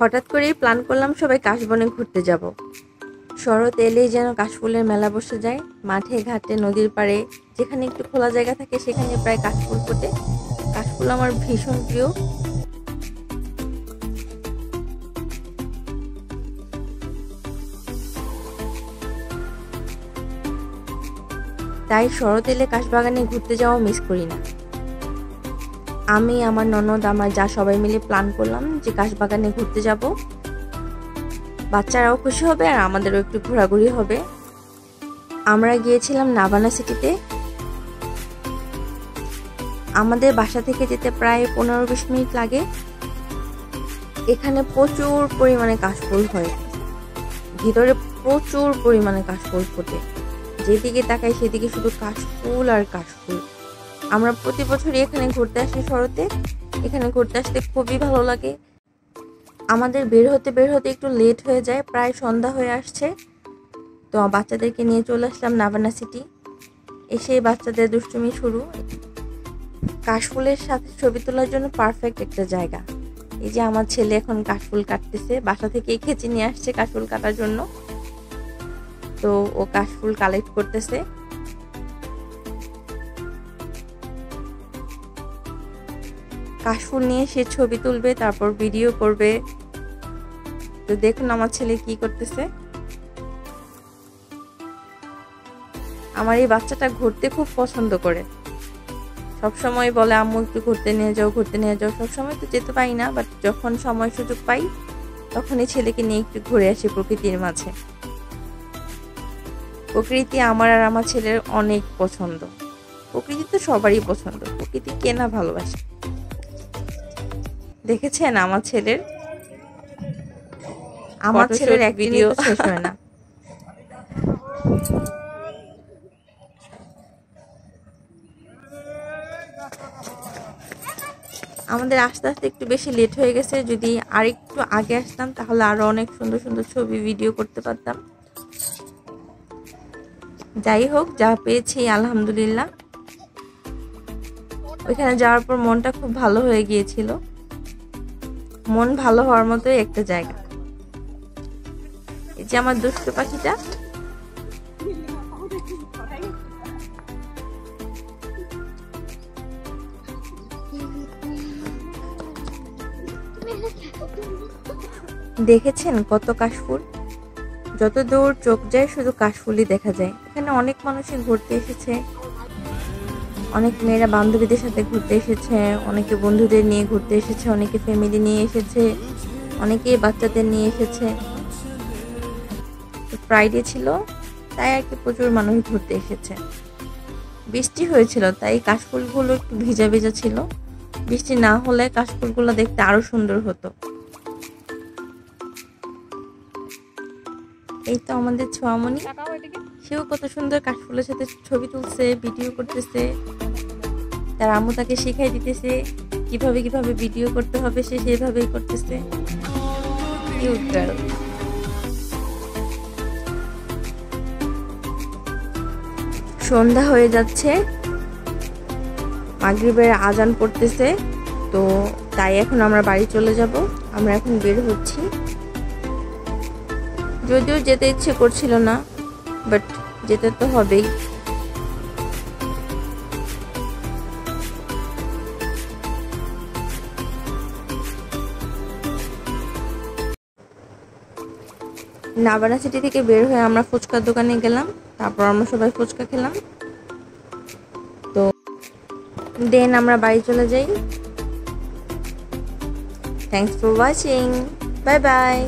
হঠাৎ করেই প্ল্যান করলাম সবাই কাশবনে ঘুরতে যাব। শরৎ এলেই যেন কাশফুলের মেলা বসে যায়। মাঠে ঘাটে নদীর পাড়ে যেখানে একটু খোলা জায়গা থাকে সেখানে প্রায় কাশফুল ফোটে। কাশফুল আমার ভীষণ প্রিয়। তাই শরৎ এলে কাশবাগানে ঘুরতে যাওয়া মিস করি না। আমি, আমার ননদ, আমার যা সবাই মিলে প্ল্যান করলাম যে কাশবাগানে ঘুরতে যাব। বাচ্চারাও খুশি হবে আর আমাদেরও একটু ঘোরাঘুরি হবে। আমরা গিয়েছিলাম নাভানা সিটিতে। আমাদের বাসা থেকে যেতে প্রায় 15-20 মিনিট লাগে। এখানে প্রচুর পরিমাণে কাশফুল হয়, ভিতরে প্রচুর পরিমাণে কাশফুল ফোটে। যেদিকে তাকাই সেদিকে শুধু কাশফুল আর কাশফুল। আমরা প্রতি বছরই এখানে ঘুরতে আসি শরতে। এখানে ঘুরতে আসতে খুবই ভালো লাগে। আমাদের বের হতে একটু লেট হয়ে যায়, প্রায় সন্ধ্যা হয়ে আসছে। তো বাচ্চাদেরকে নিয়ে চলে আসলাম নাভানা সিটি। এসে বাচ্চাদের দুষ্টুমি শুরু। কাশফুলের সাথে ছবি তোলার জন্য পারফেক্ট একটা জায়গা। এই যে আমার ছেলে এখন কাশফুল কাটতেছে, বাসা থেকে খেঁচে নিয়ে আসছে কাশফুল কাটার জন্য। তো ও কাশফুল কালেক্ট করতেছে। কাশফুল নিয়ে সে ছবি তুলবে, তারপর ভিডিও করবে। তো দেখুন আমার ছেলে কি করতেছে। আমার এই বাচ্চাটা ঘুরতে খুব পছন্দ করে। সবসময় বলে আম্মু একটু ঘুরতে নিয়ে যাও, ঘুরতে নিয়ে যাও। সবসময় তো যেতে পারি না, বাট যখন সময় সুযোগ পাই তখনই ছেলেকে নিয়ে একটু ঘুরে আসি প্রকৃতির মাঝে। প্রকৃতি আমার আর আমার ছেলের অনেক পছন্দ। প্রকৃতি তো সবারই পছন্দ, প্রকৃতি কে না ভালোবাসে। দেখেছেন আমার ছেলের এক ভিডিও শেষ হয় না। আমাদের আস্তে আস্তে একটু বেশি লেট হয়ে গেছে। যদি আর একটু আগে আসতাম তাহলে আরো অনেক সুন্দর সুন্দর ছবি ভিডিও করতে পারতাম। যাই হোক, যা পেয়েছি আলহামদুলিল্লাহ। ওইখানে যাওয়ার পর মনটা খুব ভালো হয়ে গিয়েছিল। মন ভালো হওয়ার মতোই একটা জায়গা। এই যে আমার দুষ্টু পাখিটা, দেখেছেন কত কাশফুল। যত দূর চোখ যায় শুধু কাশফুলই দেখা যায়। এখানে অনেক মানুষই ঘুরতে এসেছে। অনেক মেয়েরা বান্ধবীদের সাথে ঘুরতে এসেছে, অনেকে বন্ধুদের নিয়ে ঘুরতে এসেছে, অনেকে ফ্যামিলি নিয়ে এসেছে, অনেকে বাচ্চাদের নিয়ে এসেছে। ফ্রাইডে ছিল তাই আর কি প্রচুর মানুষ ঘুরতে এসেছে। বৃষ্টি হয়েছিল তাই কাশফুলগুলো একটু ভিজা ভিজা ছিল। বৃষ্টি না হলে কাশফুলগুলো দেখতে আরো সুন্দর হতো। এই তো আমাদের ছোয়ামণি, সেও কত সুন্দর কাশফুলের সাথে ছবি তুলছে, ভিডিও করতেছে। তার আম্মু তাকে শিখাই দিতেছে কিভাবে কিভাবে ভিডিও করতে হবে, সে সেভাবেই করতেছে। Cute girl. সন্ধ্যা হয়ে যাচ্ছে, মাগরিবের আজান পড়তেছে। তো তাই এখন আমরা বাড়ি চলে যাব। আমরা এখন বের হচ্ছি। যদিও যেতে ইচ্ছে করছিল না, বাট যেতে তো হবেই। নাভানা সিটি থেকে বের হয়ে আমরা ফুচকার দোকানে গেলাম। তারপর আমরা সবাই ফুচকা খেলাম। তো দেন আমরা বাড়ি চলে যাই। Thanks for watching. Bye bye.